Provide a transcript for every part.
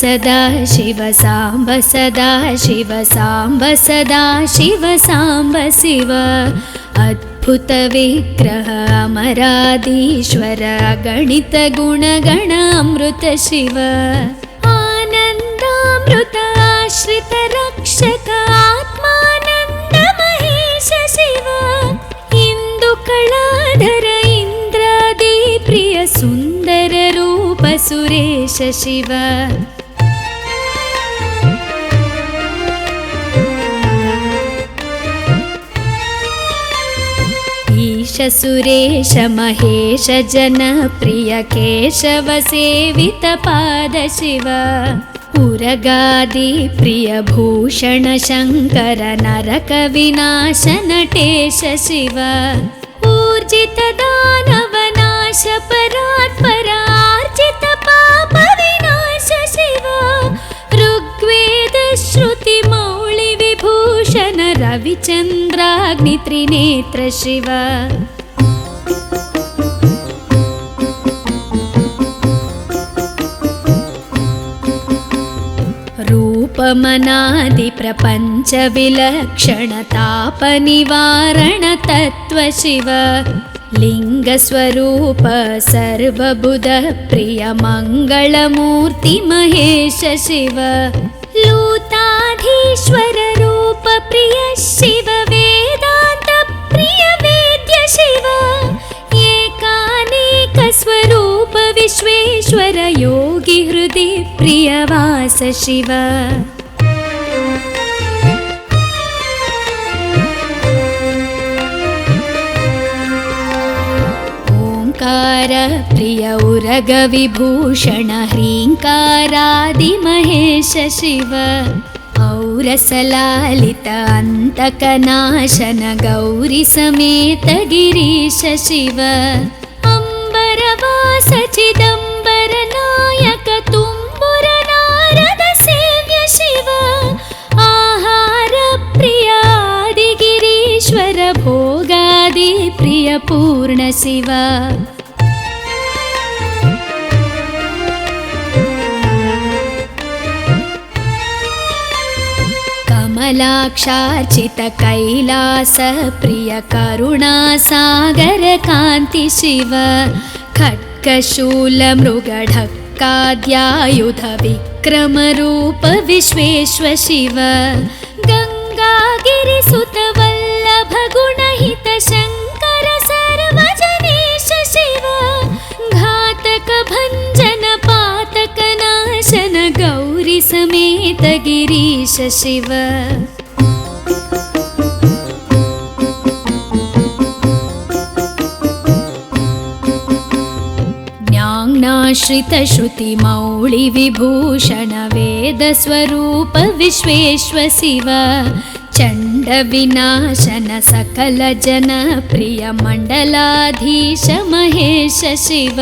सदा शिव साम्ब सदा शिव साम्ब सदा शिव साम्ब शिव अद्भुत विग्रह अमराधीश्वर गणित गुणगण अमृत शिव आनन्दामृत आश्रित रक्षक आत्मानन्द महेश शिव इंदु कलाधर इंद्रादि प्रिय सुंदर रूप सुरेश शिव ईश सुरेश महेश जनप्रिय केशव सेवित पाद शिव उरगादि प्रिय भूषण शंकर नरक विनाश नटेश शिव ऊर्जित दानव नाश परात्पर आर्जित पाप विनाश शिव ऋग्वेद श्रुति मौळि विभूषण रविचंद्राग्नि त्रिनेत्र शिव रूपमनादि प्रपंच विलक्षण ताप निवारण तत्व शिव लिंग स्वरूप सर्वबुध प्रिय मंगलमूर्ति महेश शिव लूताधीश्वर रूप प्रिय शिव वेदांत प्रिय वेद्य शिव एकानेक स्वरूप विश्वेश्वर योगी हृदि प्रियवास शिव ओंकार प्रिय उरग विभूषण ह्रींकारादि महेश शिव औरसलालित अंतकनाशन गौरी समेत गिरीश शिव अंबरवास चिदंबर नायक तुम्बुर नारद सेव्य शिव आहार प्रिय आदि गिरीश्वर भोगादि प्रिय पूर्ण शिव कमलाक्षार्चित कैलास प्रिय करुणा सागर कांति शिव खड्गशूल मृगढक्काद्यायुध विक्रम रूप विश्वेश्वर शिव गंगागिरि सुत वल्लभ गुणहित शंकर सर्वजनेश शिव घातक भंजन पातक नाशन गौरी समेत गिरीश शिव ज्ञानाश्रित श्रुति मौळि विभूषण वेद स्वरूप विश्वेश्वर शिव चंड विनाशन सकल जन प्रिय मंडलाधीश महेश शिव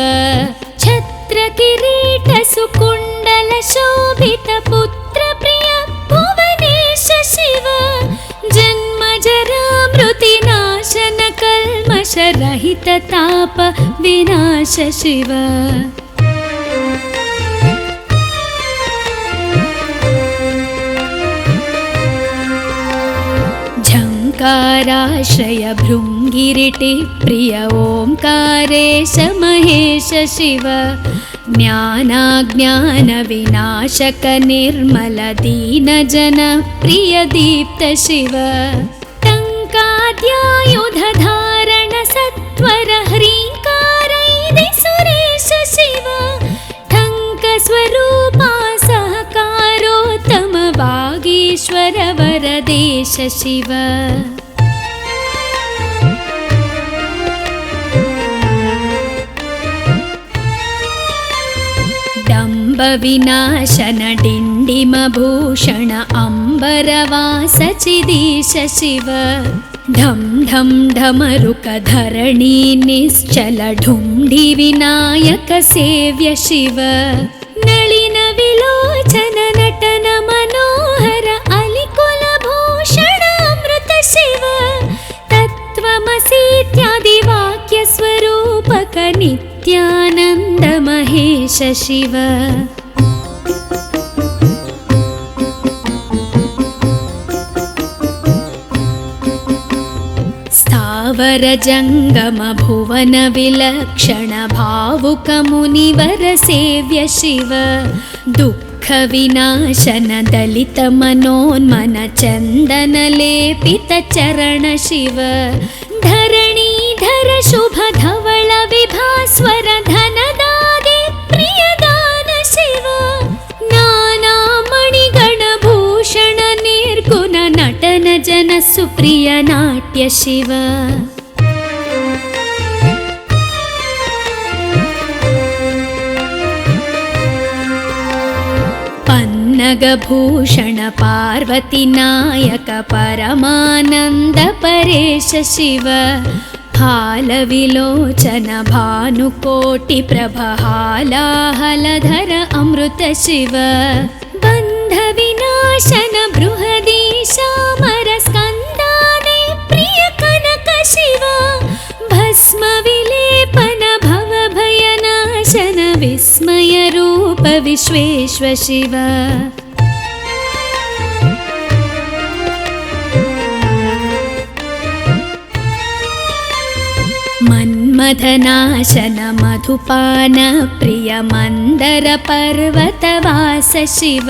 छत्र किरीट सुकुंडल शोभित पुत्र प्रिय भुवनेश शिव जन्म जरा मृति नाशन कल्मष रहित ताप विनाश शिव झंकाराश्रय भृंगिरिटि प्रिय ओंकारेश महेश शिव ज्ञानाज्ञान विनाशक निर्मल दीन जन प्रिय दीप्त शिव टंकाद्यायुध धारण सत्वर ह्रींकारैदि सुरेश शिव ठंक स्वरूपा सहकारोत्तम वागीश्वर वरदेश शिव डंब विनाशन डिंडिम भूषण अंबरवास चिदीश शिव ढम ढम ढमरुक धरणी निश्चल ढुंढि विनायक सेव्य शिव नलिन विलोचन नटन मनोहर अलिकुल भूषण अमृत शिव तत्त्वमसीत्यादि वाक्य स्वरूपक नित्यानंद महेश शिव अमर जङ्गम भुवन विलक्षण भावुक मुनिवर सेव्य शिव दुःख विनाशन दलित मनोन्मन चन्दन लेपित चरण शिव धरणीधर शुभ धवल विभास्वर धनदागे प्रियदान शिव नाना मणिगण भूषण निर्गुण नटन जन सुप्रिय नाट्य शिव पन्नगभूषण पार्वती नायक परमानन्द परेश शिव हालविलोचन भानुकोटि प्रभहालाहलधर अमृत शिव बन्ध विनाशन बृहदीशामर स्कन्दादे प्रिय कनक शिव भस्म विलेपन भव भयनाशन विस्मय रूप विश्वेश्व शिव मन्मथनाशन मधुपान प्रिय मन्दर पर्वतवास शिव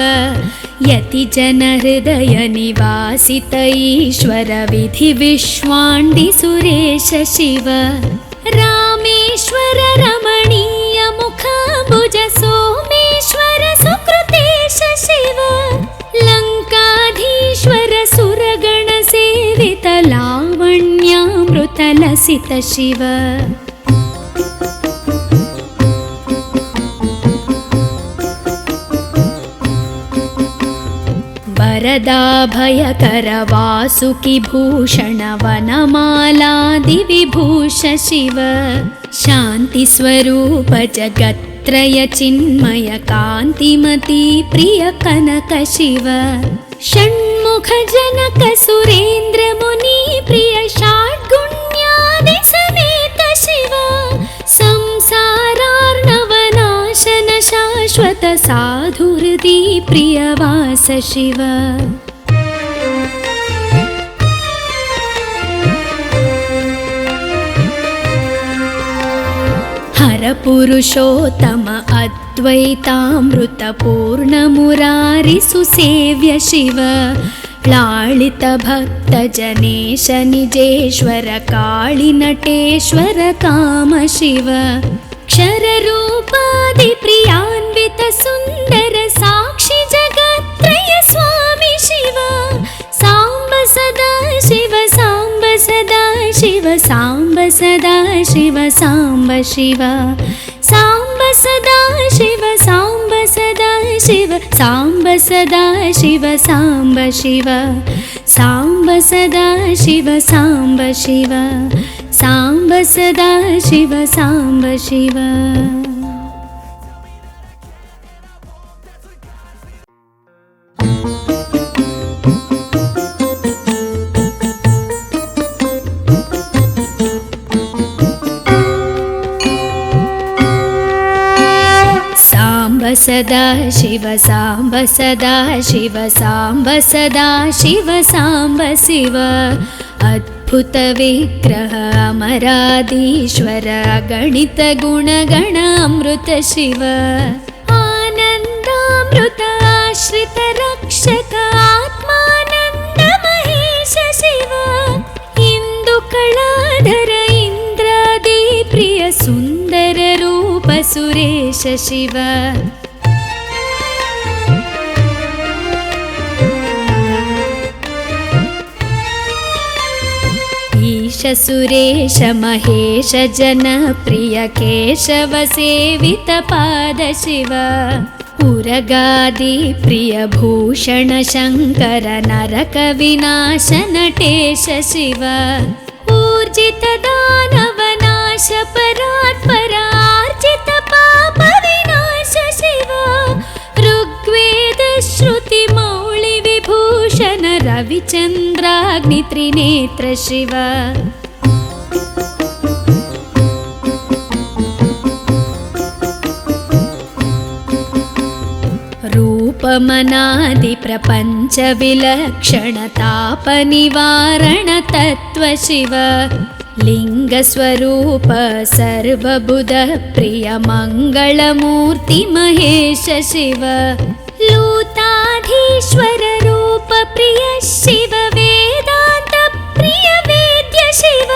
यति जन हृदय निवासित ईश्वर विधि विश्वाण्डि सुरेश शिव रामेश्वर रमणीय मुखाम्बुज सोमेश्वर सुकृतेश शिव लङ्काधीश्वर सुरगण सेवित लावण्यामृत लसित शिव वरदाभयकर वासुकि भूषण वनमालादि विभूष शिव शान्ति स्वरूप जगत्त्रय चिन्मय कान्तिमती प्रिय कनक शिव षण्मुख जनक सुरेन्द्र मुनि प्रिय षड्गुण्यादि समेत शिव संसारार्णवनाशन शाश्वत साधु हृदि प्रियवास शिव हर पुरुषोत्तम अद्वैतामृत पूर्ण मुरारि सुसेव्य शिव लालित भक्त जनेश निजेश्वर काळि नटेश्वर काम शिव क्षर रूपादि प्रियान्वित सुन्दर साक्षि जगत्त्रय स्वामी शिव साम्ब सदा शिव साम्ब सदा शिव साम्ब सदा शिव साम्ब शिव साम्ब सदा शिव साम्ब सदा शिव साम्ब सदा शिव साम्ब शिव साम्ब सदा शिव साम्ब शिव साम्ब सदा शिव साम्ब शिव सदा शिव साम्ब सदा शिव साम्ब सदा शिव साम्ब शिव अद्भुत विग्रह अमराधीश्वर गणित गुणगण अमृत शिव आनन्दामृत आश्रित रक्षक आत्मानन्द महेश शिव इन्दुकलाधर इन्द्रादि प्रिय सुन्दर रूप सुरेश शिव ईश सुरेश महेश जन प्रिय केशव सेवित पाद शिव उरगादि प्रिय भूषण शङ्कर नरक विनाश नटेश शिव ऊर्जित दानव नाश परात्पर आर्जित पाप विनाश शिव ऋग्वेद श्रुति मौळि विभूषण रविचन्द्राग्नि त्रिनेत्र शिव रूपमनादि प्रपञ्च विलक्षण ताप निवारण तत्व शिव लिङ्गस्वरूप सर्वबुधप्रिय मङ्गलमूर्ति महेश शिव लूताधीश्वर रूप प्रिय शिव वेदान्त प्रिय वेद्य शिव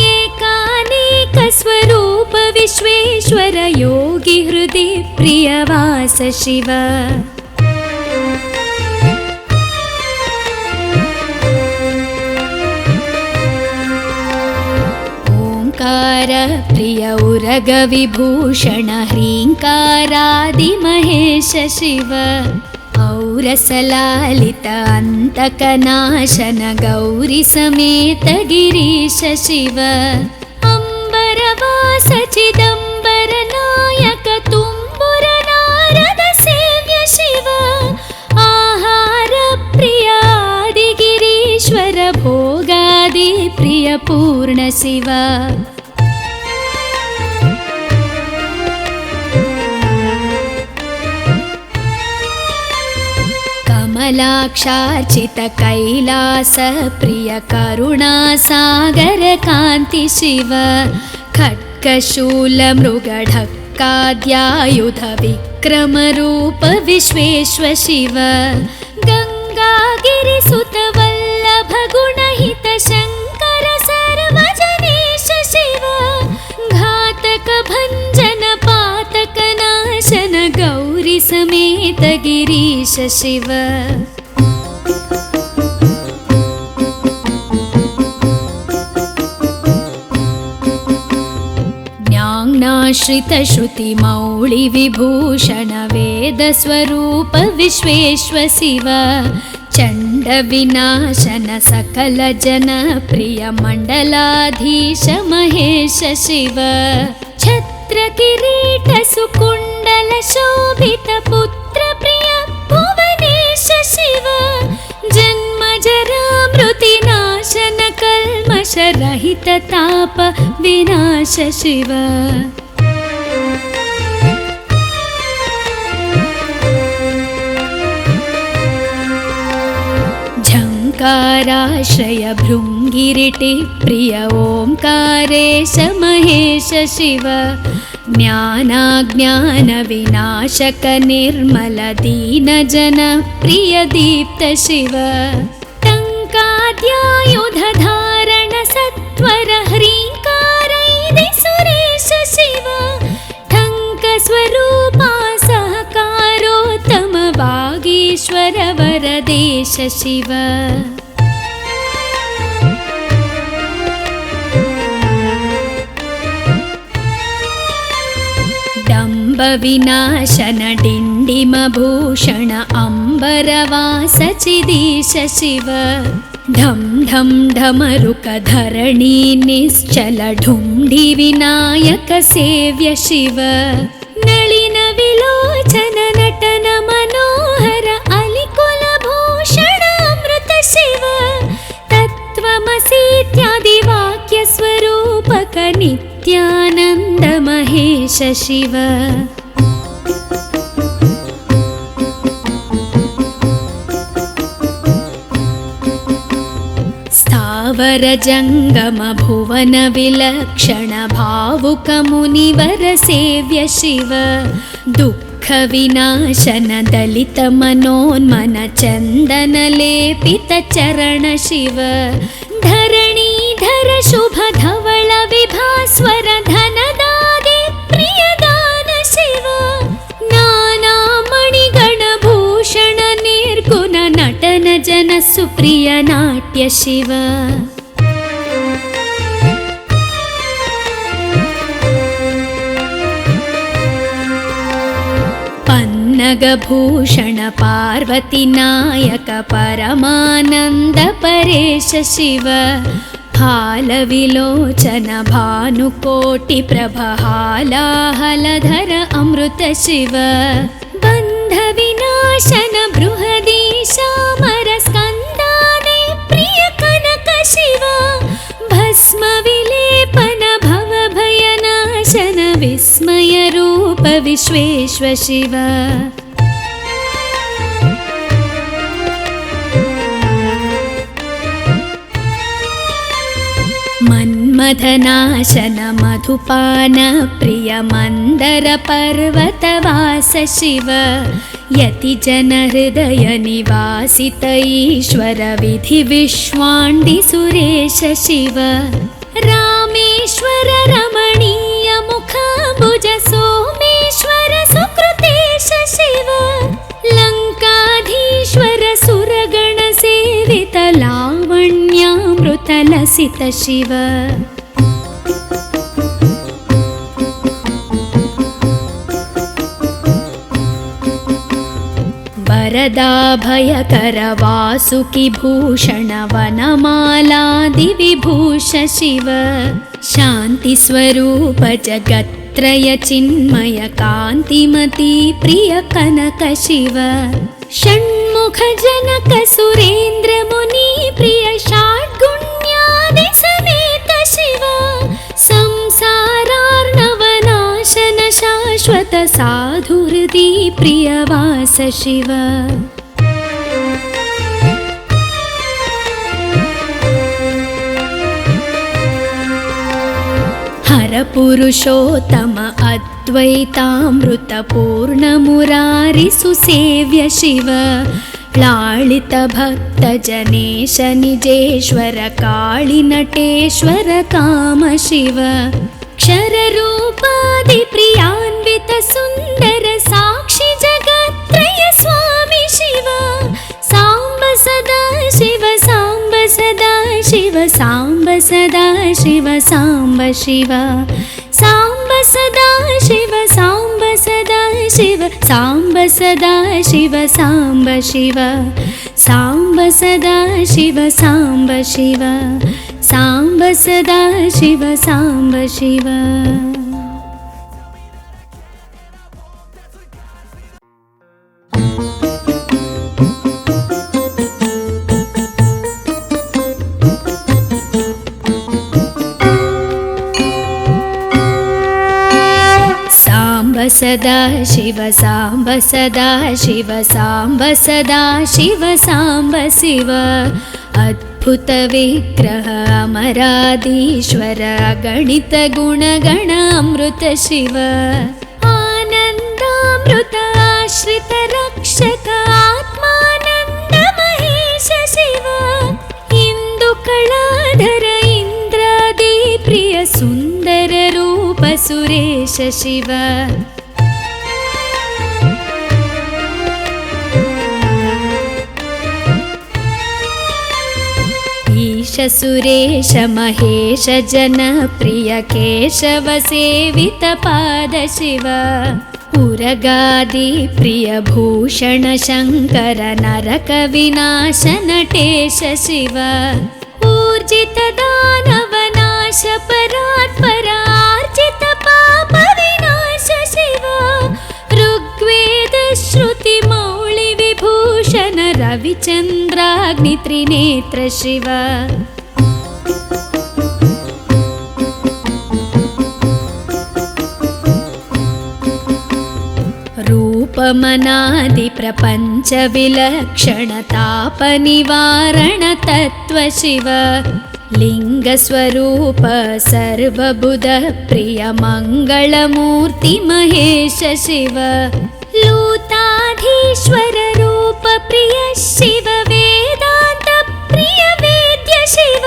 एकानेक स्वरूप विश्वेश्वर योगी हृदि प्रियवास शिव ओंकार प्रिय उरग विभूषण ह्रींकारादि महेश शिव औरसलालित अंतकनाशन गौरी समेत गिरीश शिव अंबरवास चिदंबर नायक तुम्बुर नारद सेव्य शिव आहार प्रिय आदिगिरीश्वर भोगादि प्रिय पूर्ण शिव कमलाक्षार्चित कैलास प्रिय करुणा सागर कांति शिव खड्गशूल मृगढक्काद्यायुध विक्रम रूप विश्वेश्वर शिव गंगागिरिसुत वल्लभ गुणहित शंकर सर्वजनेश शिव घातक भंजन पातक नाशन गौरी समेत गिरीश शिव ज्ञानाश्रित श्रुति मौळि विभूषण वेद स्वरूप विश्वेश्वर शिव चंड विनाशन सकल जन प्रिय मंडलाधीश महेश शिव छत्र किरीट सुकुंडल शोभित पुत्र प्रिय भुवनेश शिव जन्म जरा मृति नाशन कल्मष रहित ताप विनाश शिव झंकाराश्रय भृंगिरिटि प्रिय ओंकारेश महेश शिव ज्ञानाज्ञान विनाशक निर्मल दीन जन प्रिय दीप्त शिव टंकाद्यायुध धारण सत्वर ह्रींकारैदि सुरेश शिव ठंक स्वरूपा सहकारोत्तम वागीश्वर वरदेश शिव डंब विनाशन डिंडिम भूषण अंबरवास चिदीश शिव ढम ढम ढमरुक धरणी निश्चल ढुंढि विनायक सेव्य शिव नलिन विलोचन नटन मनोहर अलिकुल भूषण अमृत शिव तत्त्वमसीत्यादि वाक्य स्वरूपक नित्यानंद महेश शिव स्थावर जंगम भुवन विलक्षण भावुक मुनिवर सेव्य शिव दुःख विनाशन दलित मनोन्मन चंदन लेपित चरण शिव धरणीधर शुभ धवल विभास्वर धनदादि प्रियदान शिव नाना मणिगण भूषण निर्गुण नटन जन सुप्रिय नाट्य शिव पन्नगभूषण पार्वती नायक परमानंद परेश शिव हालविलोचन भानुकोटि प्रभहालाहलधर अमृत शिव बंध विनाशन बृहदीशामर स्कंदादि प्रिय कनक शिव भस्म विलेपन भव भयनाशन विस्मय रूप विश्वेश्वर शिव मधनाशन मधुपान प्रिय मंदर पर्वतवास शिव यति जन हृदय निवासित ईश्वर विधि विश्वाण्डि सुरेश शिव रामेश्वर रमणीय मुखाम्बुज सोमेश्वर सुकृतेश शिव लङ्काधीश्वर सुरगण सेवित लावण्यामृत लसित शिव वरदाभयकर वासुकि भूषण वनमालादि विभूष शिव शान्ति स्वरूप जगत्त्रय चिन्मय कान्तिमती प्रिय कनक शिव षण्मुख जनक सुरेन्द्र मुनि प्रिय षड्गुण्यादि समेत शिव संसारार्णवनाशन शाश्वत साधुहृदि प्रियवास शिव हर पुरुषोत्तम अद्वैतामृत पूर्ण मुरारि सुसेव्य शिव लालित भक्त जनेश निजेश्वर काळि नटेश्वर काम शिव क्षर रूपादि प्रियान्वित सुंदर साक्षि जगत्त्रय स्वामी शिव सांब सदा शिव सांब सदा शिव सांब सदा शिव सांब शिव सांब सदा शिव सांब सदा शिव सांब सदा शिव सांब शिव सांब सदा शिव सांब शिव सांब सदा शिव सांब शिव सदा शिव सांब सदा शिव सांब सदा शिव सांब शिव अद्भुत विग्रह अमराधीश्वर गणित गुणगण अमृत शिव आनन्दामृत आश्रित रक्षक आत्मानन्द महेश शिव इंदु कलाधर इंद्रादि प्रिय सुंदर रूप सुरेश शिव ईश सुरेश महेश जन प्रिय केशव सेवित पाद शिव उरगादि प्रिय भूषण शंकर नरक विनाश नटेश शिव ऊर्जित दानव नाश परात्पर आर्जित पाप विनाश शिव ऋग्वेद श्रुति मौळि विभूषण रविचंद्राग्नि त्रिनेत्र शिव रूपमनादि प्रपंच विलक्षण ताप निवारण तत्व शिव लिंग स्वरूप सर्वबुध प्रिय मंगलमूर्ति महेश शिव लूताधीश्वर रूप प्रिय शिव वेदांत प्रिय वेद्य शिव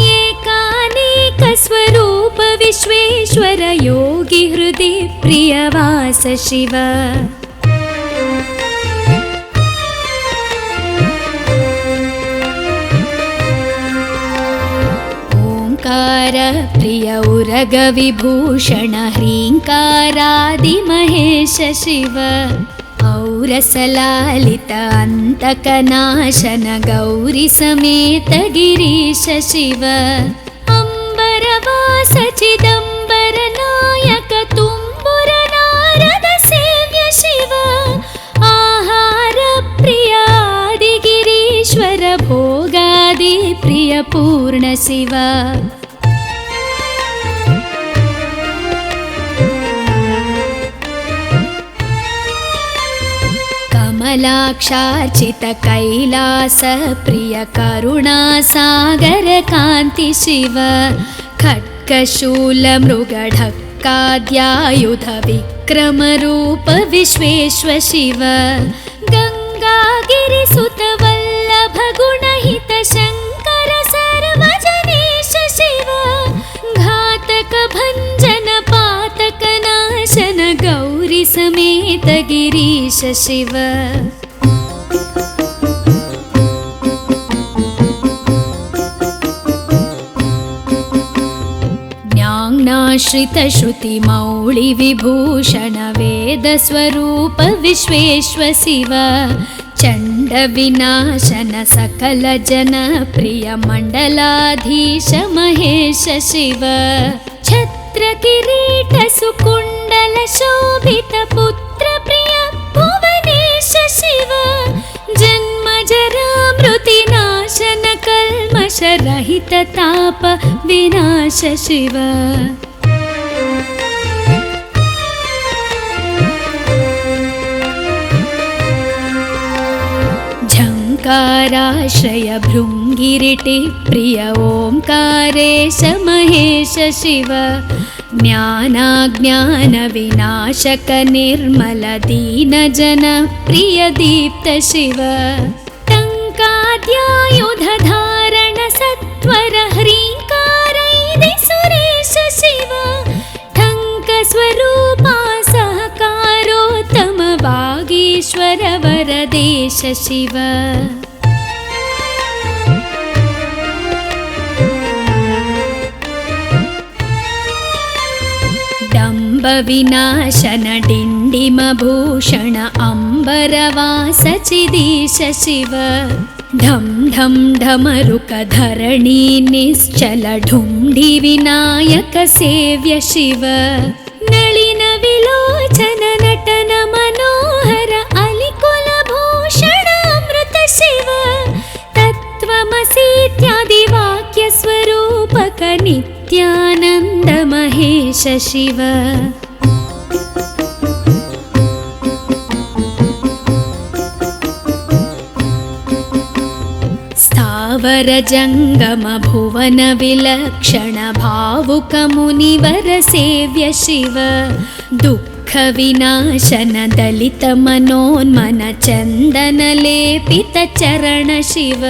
एकानेक स्वरूप विश्वेश्वर योगी हृदय प्रियवास शिव प्रिय उरग विभूषण ह्रींकारादि महेश शिव औरसलालित अंतकनाशन गौरी समेत गिरीश शिव अंबरवास चिदंबर नायक तुम्बुर नारद सेव्य शिव आहार प्रिय आदि गिरीश्वर भोगादि प्रिय पूर्ण शिव कमलाक्षार्चित कैलास प्रिय करुणा सागर कांति शिव खड्गशूलमृगढक्काद्यायुध विक्रमरूप विश्वेश्व शिव गङ्गागिरिसुत वल्लभ गुणहित शङ्कर सर्वजनेश शिव घातक भञ्जन पातक नाशन गौरी समेत गिरीश शिव ज्ञानाश्रित श्रुति मौळि विभूषण वेद स्वरूप विश्वेश्व शिव चण्ड विनाशन सकल जन प्रिय मण्डलाधीश महेश शिव छत्र किरीट सुकुण्डल शोभित पुत्र प्रिय भुवनेश शिव जन्म जरा मृति नाशन कल्मष रहित ताप विनाश शिव झङ्काराश्रय भृङ्गिरिटि प्रिय ओङ्कारेश महेश शिव ज्ञानाज्ञान विनाशक निर्मल दीन जन प्रिय दीप्त शिव टङ्काद्यायुध धारण सत्वर ह्रीङ्कारैदि सुरेश शिव ठङ्क स्वरूपा सहकारोत्तम वागीश्वर वरदेश शिव डम्ब विनाशन डिण्डिम भूषण अम्बरवास चिदीश शिव ढं ढं ढमरुक धरणी निश्चल ढुण्ढि विनायक सेव्य शिव नलिन विलोचन नटन मनोहर अलिकुल भूषण अमृत शिव तत्त्वमसीत्यादि वाक्य स्वरूपक नित्यानन्द महेश शिव स्थावर जंगम भुवन विलक्षण भावुक मुनिवर सेव्य शिव दुःख विनाशन दलित मनोन्मन चंदन लेपित चरण शिव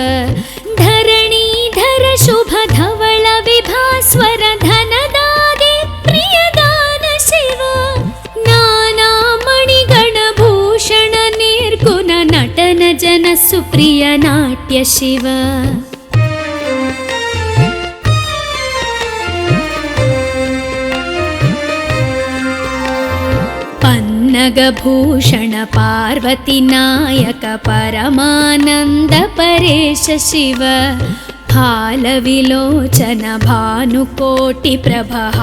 धरणीधर शुभ धवल विभास्वर धनदादि प्रियदान शिव नाना मणिगण भूषण निर्गुण नटन जन सुप्रिय नाट्य शिव पन्नगभूषण पार्वती नायक परमानंद परेश शिव हालविलोचन भानुकोटि प्रभहालाहलधर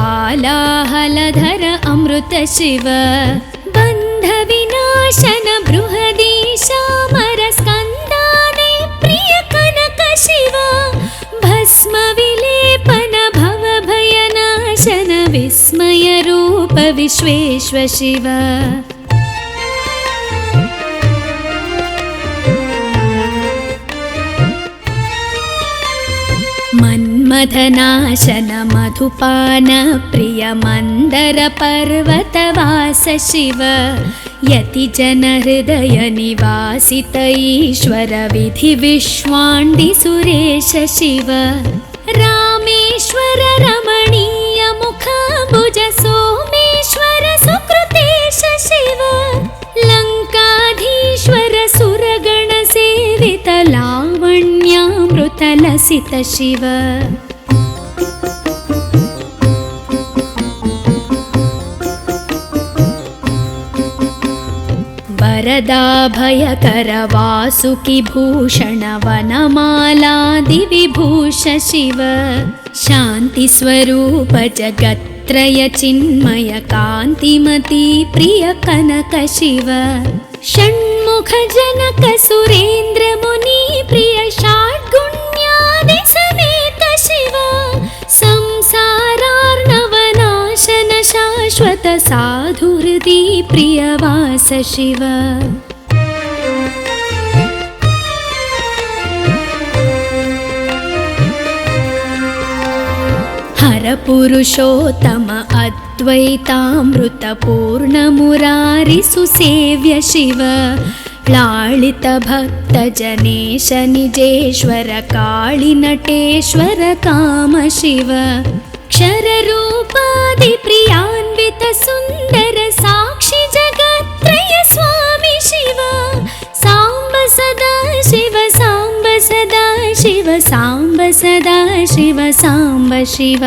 अमृत शिव बन्ध विनाशन बृहदीशामर स्कन्दादि प्रिय कनक शिव भस्म विलेपन भव भयनाशन विस्मय रूप विश्वेश्व शिव मन्मथनाशन मधुपान प्रिय मंदर पर्वतवास शिव यति जन हृदय निवासित ईश्वर विधि विश्वाण्डि सुरेश शिव रामेश्वर रमणीय मुखाम्बुज सोमेश्वर सुकृतेश शिव लङ्काधीश्वर सुरगण सेवित लावण्यामृत लसित शिव वरदाभयकर वासुकि भूषण वनमालादि विभूष शिव शान्ति स्वरूप जगत्त्रय चिन्मय कान्तिमती प्रिय कनक शिव षण्मुख जनक सुरेन्द्र मुनि प्रिय षाड्गुण्यादि समेत शिव संसारार्णवनाशन शाश्वत साधुहृदि प्रियवास शिव हरपुरुषोत्तम अद्वैतामृतपूर्णमुरारिसुसेव्य शिव लालितभक्तजनेश निजेश्वर काळिनटेश्वर कामशिव क्षररूपादिप्रियान्वित सुन्दर साक्षि जगत्त्रय स्वामि शिव साम्ब सदा शिव साम्ब सदा शिव साम्ब सदा शिव साम्ब शिव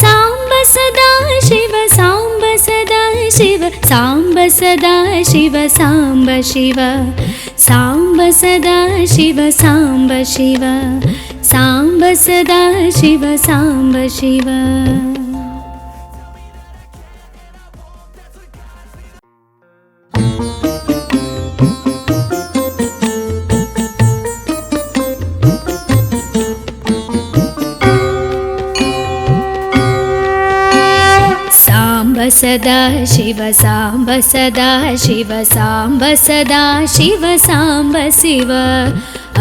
साम्ब सदा शिव साम्ब सदा शिव साम्ब सदा शिव साम्ब शिव साम्ब सदा शिव साम्ब शिव साम्ब सदा शिव साम्ब शिव। सदा शिव साम्ब सदा शिव साम्ब सदा शिव साम्ब शिव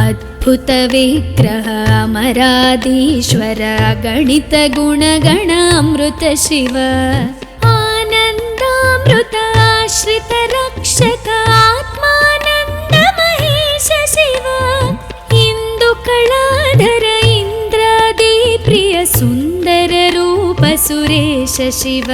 अद्भुत विग्रह अमराधीश्वर गणित गुणगण अमृत शिव आनन्दामृत आश्रित रक्षक आत्मानन्द महेश शिव इन्दुकलाधर इन्द्रादि प्रिय सुन्दर रूप सुरेश शिव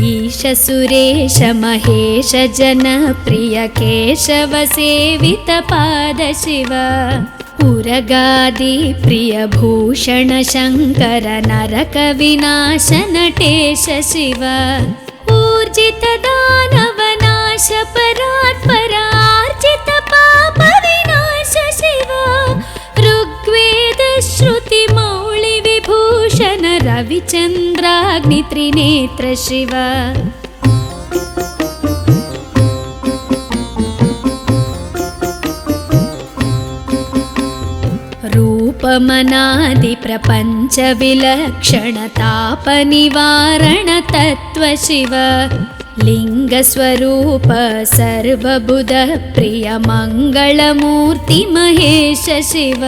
ईश सुरेश महेश जनप्रिय केशव सेवित पाद शिव उरगादि प्रिय भूषण शङ्कर नरक विनाश नटेश शिव ऊर्जित दानव नाश परात्पर आर्जित पाप विनाश शिव ऋग्वेद श्रुति मौळि विभूषण रविचन्द्राग्नि त्रिनेत्र शिव रूपमनादि प्रपञ्च विलक्षण ताप निवारण तत्व शिव लिङ्गस्वरूप सर्वबुध प्रिय मङ्गलमूर्ति महेश शिव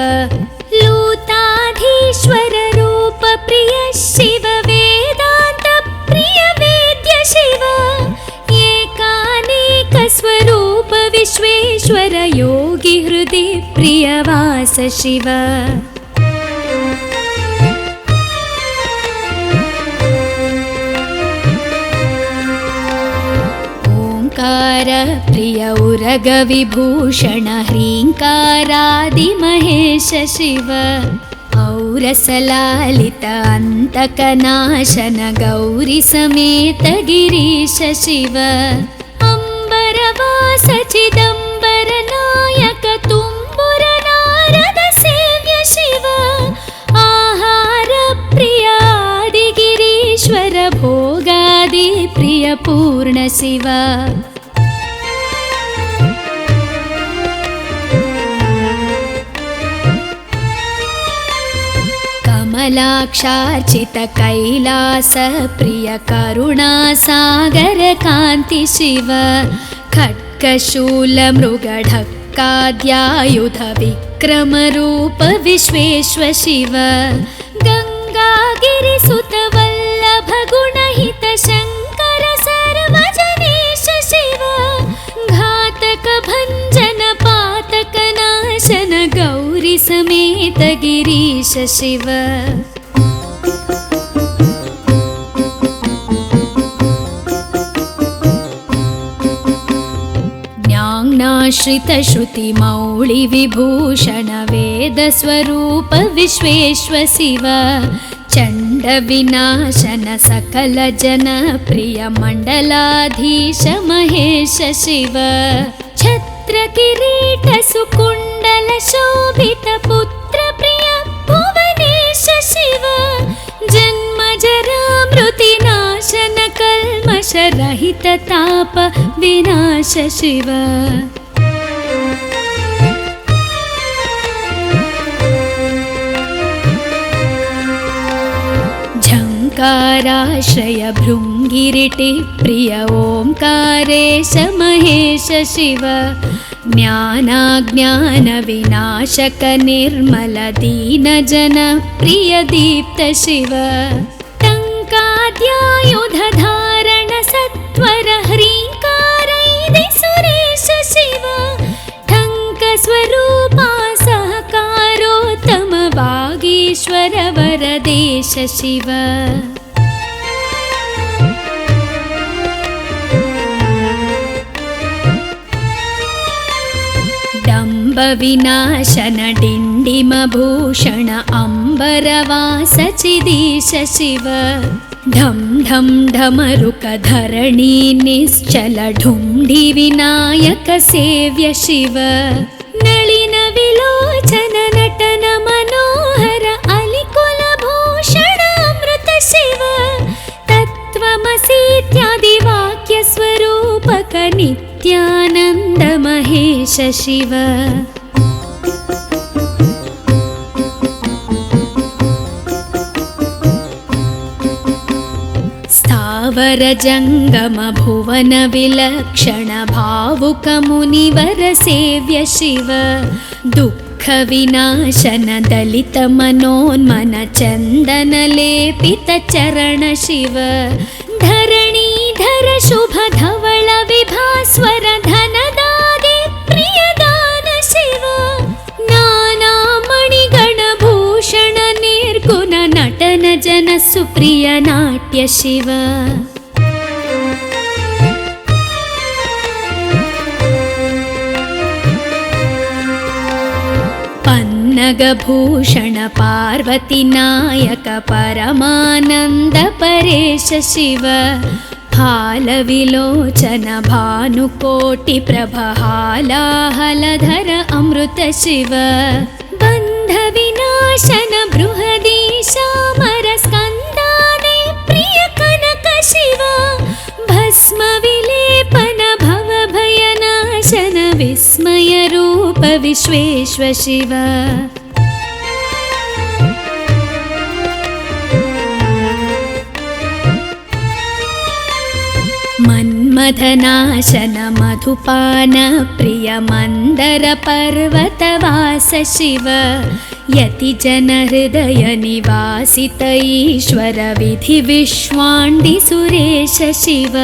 लूताधीश्वर रूप प्रिय शिव वेदान्त प्रिय वेद्य शिव एकानेक स्वरूप विश्वेश्वर योगी हृदि प्रिय वास शिव ओंकार प्रिय उरग विभूषण ह्रींकारादि महेश शिव औरसलालित अन्तकनाशन गौरी समेत गिरीश शिव अम्बरवास चिदम्बर नायक तुम्बुर नारद सेव्य शिव आहार प्रिय आदिगिरीश्वर भोगादि प्रिय पूर्ण शिव कमलाक्षार्चित कैलास प्रिय करुणा सागर कान्ति शिव खड्गशूल मृगढक्काद्यायुध विक्रम रूप विश्वेश्व शिव गंगागिरिसुत वल्लभ गुणहित शंकर सर्वजनेश शिव घातक भंजन पातक नाशन गौरी समेत गिरीश शिव ज्ञानाश्रित श्रुति मौळि विभूषण वेद स्वरूप विश्वेश्व शिव चंड विनाशन सकल जन प्रिय मंडलाधीश महेश शिव छत्र किरीट सुकुंडल शोभित पुत्र प्रिय भुवनेश शिव जन्म जरा मृति नाशन कल्मष रहित ताप विनाश शिव ओङ्काराश्रय भृङ्गिरिटि प्रिय ओङ्कारेश महेश शिव ज्ञानाज्ञानविनाशक निर्मल दीनजन प्रिय दीप्त शिव टङ्काद्यायुधधारण सत्वर ह्रीङ्कारैदि सुरेश शिव टङ्कस्वरूपा सहकारोत्तम वागीश्वर वरदेश शिव विनाशन डिण्डिमभूषण अम्बरवास चिदीश शिव ढं ढं ढमरुक धरणी निश्चल ढुण्डि विनायक सेव्य शिव नलिन विलोचन नटन मनोहर अलिकुल भूषण अमृत शिव तत्त्वमसीत्यादि वाक्य स्वरूपक नित्यानन्द महेश शिव स्थावर जंगम भुवन विलक्षण भावुक मुनिवर सेव्य शिव दुःख विनाशन दलित मनोन्मन चंदन लेपित चरण शिव धरणीधर शुभ धवल विभास्वर धनदादि प्रियदान शिव नाना मणिगण भूषण निर्गुण नटन जन सुप्रिय नाट्य शिव पन्नगभूषण पार्वती नायक परमानंद परेश शिव हालविलोचन भानुकोटि प्रभहालाहलधर अमृत शिव बन्ध विनाशन बृहदीशामर स्कन्दादि प्रिय कनक शिव भस्म विलेपन भव भयनाशन विस्मय रूप विश्वेश्व शिव मन्मथनाशन मधुपान प्रिय मंदर पर्वतवास शिव यति जन हृदय निवासित ईश्वर विधि विश्वाण्डि सुरेश शिव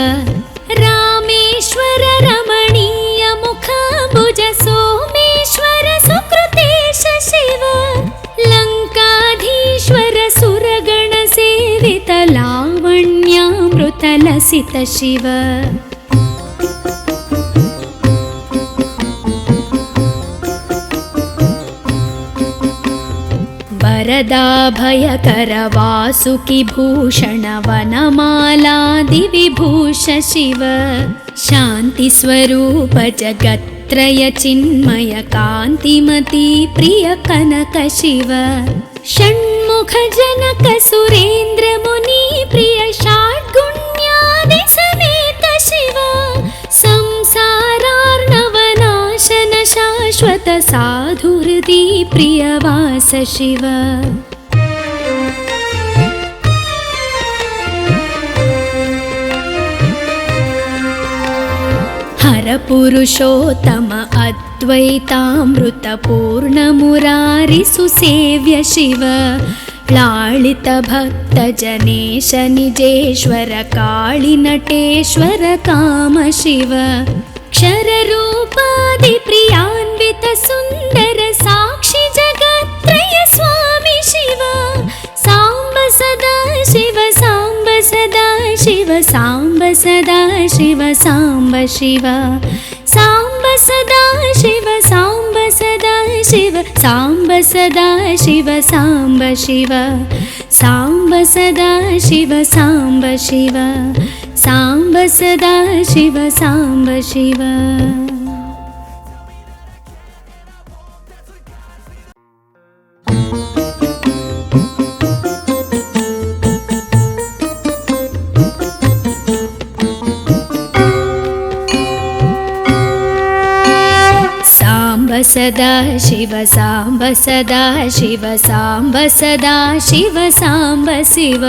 रामेश्वर रमणीय मुखाम्बुज सोमेश्वर सुकृतेश शिव लङ्काधीश्वर सुरगण सेवित लावण्यामृत लसित शिव वरदाभयकर वासुकि भूषण वनमालादि विभूष शिव शान्ति स्वरूप जगत्त्रय चिन्मय कान्तिमती प्रिय कनक शिव षण्मुख जनक सुरेन्द्र मुनि प्रिय षड्गुण्यादि समेत शिव संसारार्णवनाशन शाश्वत साधुहृदि प्रियवास शिव हर पुरुषोत्तम अद्वैतामृत पूर्ण मुरारि सुसेव्य शिव लालित भक्त जनेश निजेश्वर काळि नटेश्वर काम शिव क्षर रूपादि प्रियान्वित सुंदर साक्षि जगत्त्रय स्वामी शिव सांब सदा शिव सांब सदा शिव सांब सदा शिव सांब शिव सांब सदा शिव सांब सदा शिव सांब सदा शिव सांब शिव सांब सदा शिव सांब शिव सांब सदा शिव सांब शिव सदा शिव सांब सदा शिव सांब सदा शिव सांब शिव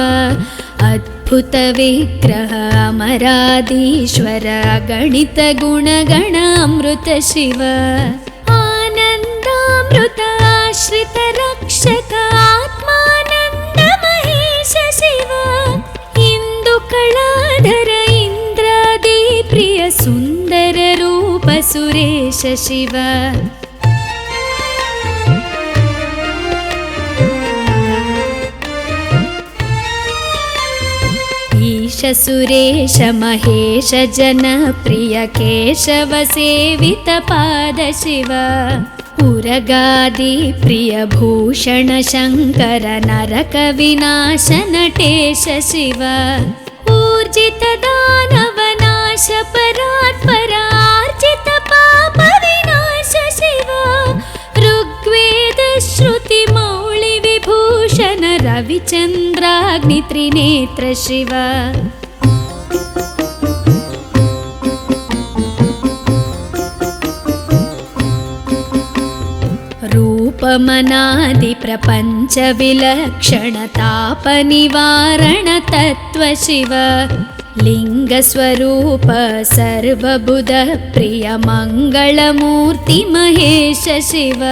ಅದ್ಭುತ ವಿಗ್ರಹ ಅಮರಾದೀಶ್ವರ ಗಣಿತ ಗುಣಗಣ ಅಮೃತ ಶಿವ ಆನಂದಾಮೃತ ಆಶ್ರಿತ ರಕ್ಷಕ ಆತ್ಮಾನಂದ ಮಹೇಶ ಶಿವ ಇಂದು ಕಳಾಧರ ಇಂದ್ರಾದಿ ಪ್ರಿಯ ಸುಂದರ ರೂಪ ಸುರೇಶ ಶಿವ ಈಶ ಸುರೇಶ ಮಹೇಶ ಜನಪ್ರಿಯ ಕೇಶವ ಸೇವಿತ ಪಾದ ಶಿವ ಉರಗಾದಿ ಪ್ರಿಯ ಭೂಷಣ ಶಂಕರ ನರಕ ವಿನಾಶ ನಟೇಶ ಶಿವ ಊರ್ಜಿತ ದಾನವ ನಾಶ ಪರಾತ್ಪರ ಆರ್ಜಿತ ಪಾಪ ವಿನಾಶ ಶಿವ ಋಗ್ವೇದ ಶ್ರುತಿ ಮೌಳಿ ವಿಭೂಷಣ ರವಿಚಂದ್ರಾಗ್ನಿ ತ್ರಿನೇತ್ರ ಶಿವ ರೂಪಮನಾದಿ ಪ್ರಪಂಚ ವಿಲಕ್ಷಣ ತಾಪ ನಿವಾರಣ ತತ್ವ ಶಿವ ಲಿಂಗ ಸ್ವರೂಪ ಸರ್ವಬುಧ ಪ್ರಿಯ ಮಂಗಳಮೂರ್ತಿ ಮಹೇಶ ಶಿವ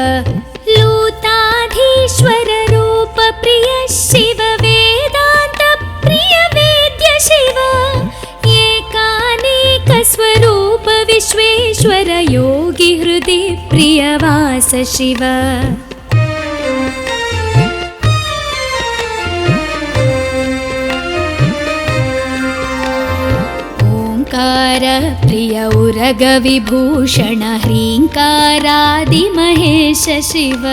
ಲೂತಾಧೀಶ್ವರ ರೂಪ ಪ್ರಿಯ ಶಿವ ವೇದಾಂತ ಪ್ರಿಯ ವೇದ್ಯ ಶಿವ ಏಕಾನೇಕ ಸ್ವರೂಪ ವಿಶ್ವೇಶ್ವರ ಯೋಗಿ ಹೃದಯ ಪ್ರಿಯ ವಾಸ ಶಿವ ಓಂಕಾರ ಪ್ರಿಯ ಉರಗ ವಿಭೂಷಣ ಹ್ರೀಂಕಾರಾದಿ ಮಹೇಶ ಶಿವ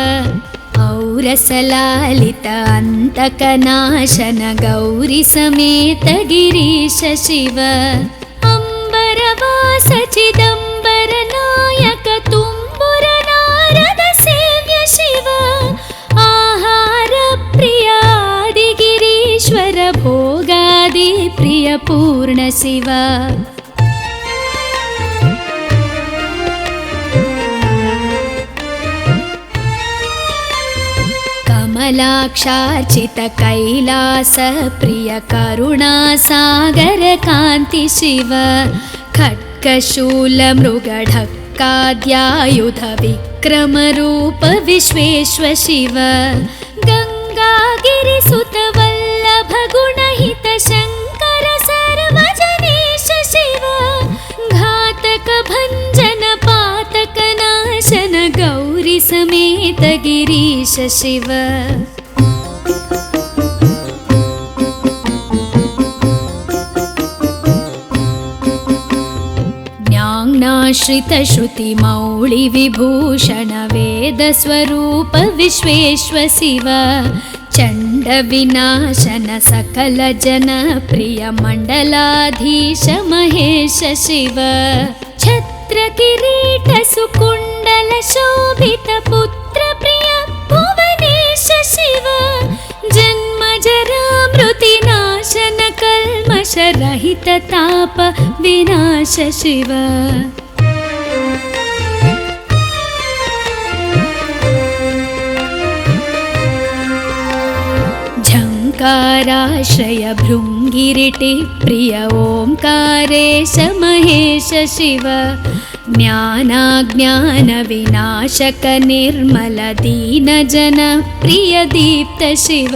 ಔರಸಲಾಲಿತ ಅಂತಕನಾಶನ ಗೌರಿ ಸಮೇತ ಗಿರೀಶ ಶಿವ ಅಂಬರವಾಸ ಚಿದಂಬರ ನಾಯಕ ತುಂಬುರ ನಾರದ ಸೇವ್ಯ ಶಿವ ಆಹಾರ ಪ್ರಿಯ ಆದಿಗಿರೀಶ್ವರ ಭೋಗಾದಿ ಪ್ರಿಯ ಪೂರ್ಣ ಶಿವ ಕಮಲಾಕ್ಷಾರ್ಚಿತ ಕೈಲಾಸ ಪ್ರಿಯ ಕರುಣಾಸಾಗರ ಕಾಂತಿ ಶಿವ ಖಡ್ಗಶೂಲ ಮೃಗಢಕ್ಕಾದ್ಯಾಯುಧ ವಿಕ್ರಮ ರೂಪ ವಿಶ್ವೇಶ್ವ ಶಿವ ಗಂಗಾಗಿರಿ ಸುತ ವಲ್ಲಭ ಗುಣಹಿತ ಶಂಕರ ಸರ್ವಜನೇಶ ಶಿವ ಘಾತಕ ಭಂಜನ ಪಾತಕ ನಾಶನ ಗೌರಿ ಸಮೇತ ಗಿರೀಶ ಶಿವ ಜ್ಞಾನಾಶ್ರಿತ ಶ್ರುತಿ ಮೌಳಿ ವಿಭೂಷಣ ವೇದ ಸ್ವರೂಪ ವಿಶ್ವೇಶ್ವ ಶಿವ ಚಂಡ ವಿನಾಶನ ಸಕಲ ಜನ ಪ್ರಿಯ ಮಂಡಲಾಧೀಶ ಮಹೇಶ ಶಿವ ಛತ್ರ ಕಿರೀಟ ಸುಕುಂಡಲ ಶೋಭಿತ ಪುತ್ರ ಪ್ರಿಯ ಭುವನೇಶ ಶಿವ ಜನ್ಮ ಜರಾ ಮೃತಿ ನಾಶನ ಕಲ್ಮಶ ರಹಿತ ತಾಪ ವಿನಾಶ ಶಿವ ಝಂಕಾರಾಶ್ರಯ ಭೃಂಗಿರಿಟಿ ಪ್ರಿಯ ಓಂಕಾರೇಶ ಮಹೇಶ ಶಿವ ಜ್ಞಾನಾಜ್ಞಾನ ವಿನಾಶಕ ನಿರ್ಮಲ ದೀನ ಜನ ಪ್ರಿಯ ದೀಪ್ತ ಶಿವ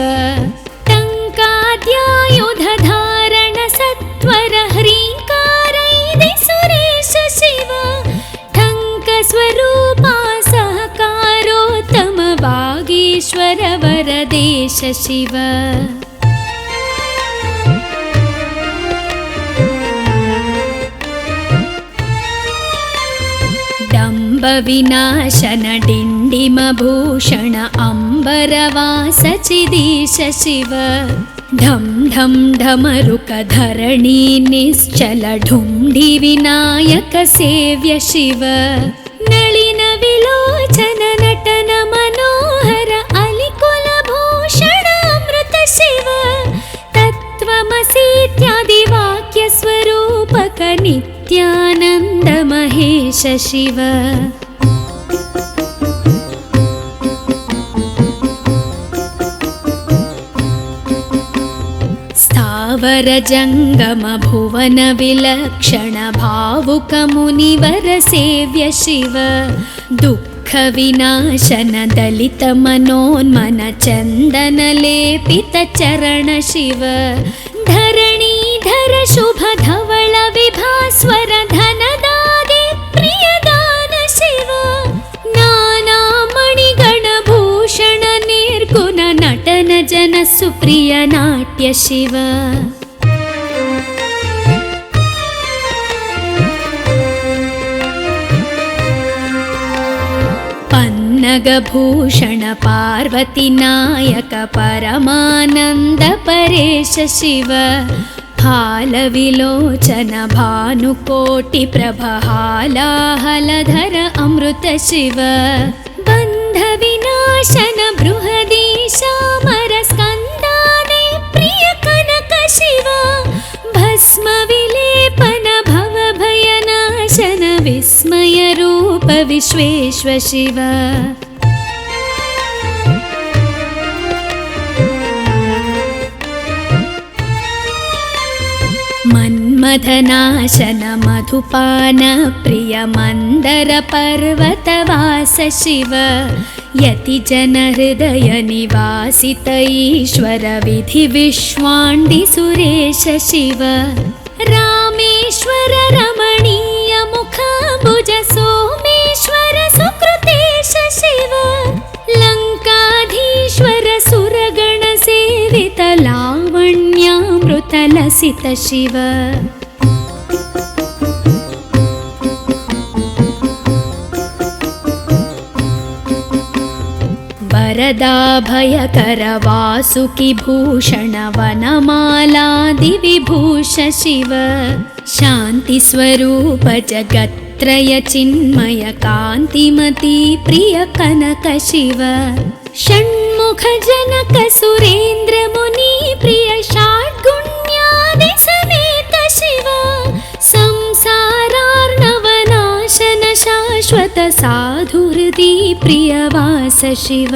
ಟಂಕಾದ್ಯಾಯುಧ ಧಾರಣ ಸತ್ವರ ಹ್ರೀಂಕಾರೈದೆ ಸುರೇಶ ಶಿವ ಠಂಕ ಸ್ವರೂಪ ಸಹಕಾರೋತ್ತಮ ವಾಗೀಶ್ವರ ವರದೇಶ ಶಿವ ಡಂಬ ವಿನಾಶನ ಡಿಂಡಿಮ ಭೂಷಣ ಅಂಬರವಾಸ ಚಿದೀಶ ಶಿವ ಢಂ ಢಂ ಢಮರುಕ ಧರಣಿ ನಿಶ್ಚಲ ಢುಂಢಿ ವಿನಾಯಕ ಸೇವ್ಯ ಶಿವ ನಳಿನ ವಿಲೋಚನ ನಟನ ಮನೋಹರ ಅಲಿಕುಲ ಭೂಷಣ ಅಮೃತ ಶಿವ ತತ್ವಮಸೀತ್ಯಾದಿ ವಾಕ್ಯ ಸ್ವರೂಪಕ ನಿತ್ಯಾನಂದ ಮಹೇಶ ಶಿವ वर जङ्गम भुवन विलक्षण भावुक मुनिवर सेव्य शिव दुःख विनाशन दलित मनोन्मन चन्दन लेपित चरण शिव धरणीधर शुभ धवल विभास्वर धनदागे प्रियदान शिव नाना मणिगण भूषण निर्गुण नटन जन सुप्रिय नाट्य शिव पन्नगभूषण पार्वती नायक परमानन्द परेश शिव हालविलोचन भानुकोटि प्रभहालाहलधर अमृत शिव बन्ध विनाशन बृहदीशामर स्कन्दादे प्रिय कनक शिव भस्म विलेपन भव भयनाशन विस्मय रूप विश्वेश्व शिव मन्मथनाशन मधुपान प्रिय मन्दर पर्वतवास शिव यति जन हृदय निवासित ईश्वर विधि विश्वाण्डि सुरेश शिव रामेश्वर रमणीय मुखाम्बुज सोमेश्वर सुकृतेश शिव लङ्काधीश्वर सुरगण सेवित लावण्यामृत लसित शिव वरदाभयकर वासुकि भूषण वनमालादि विभूष शिव शान्ति स्वरूप जगत्त्रय चिन्मय कान्तिमती प्रिय कनक शिव षण्मुख जनक सुरेन्द्र मुनि प्रिय षड्गुण्यादि समेत शिव संसारार्णवनाशन शाश्वत साधुहृदि प्रियवास शिव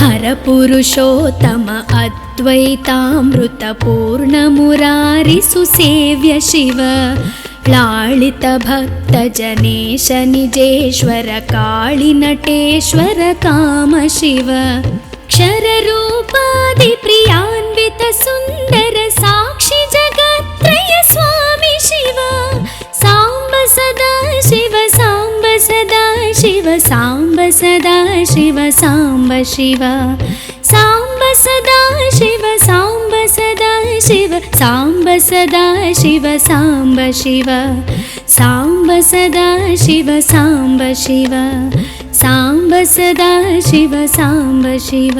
हर पुरुषोत्तम अद्वैतामृत पूर्ण मुरारि सुसेव्य शिव लालित भक्त जनेश निजेश्वर काळि नटेश्वर काम शिव क्षर रूपादि प्रियान्वित सुन्दर साक्षि जगत्त्रय स्वामी शिव सांब सदा शिव सांब सदा शिव सांब सदा शिव सांब शिव सांब सदा शिव सांब सदा शिव सांब सदा शिव सांब शिव सांब सदा शिव सांब शिव सांब सदा शिव सांब शिव।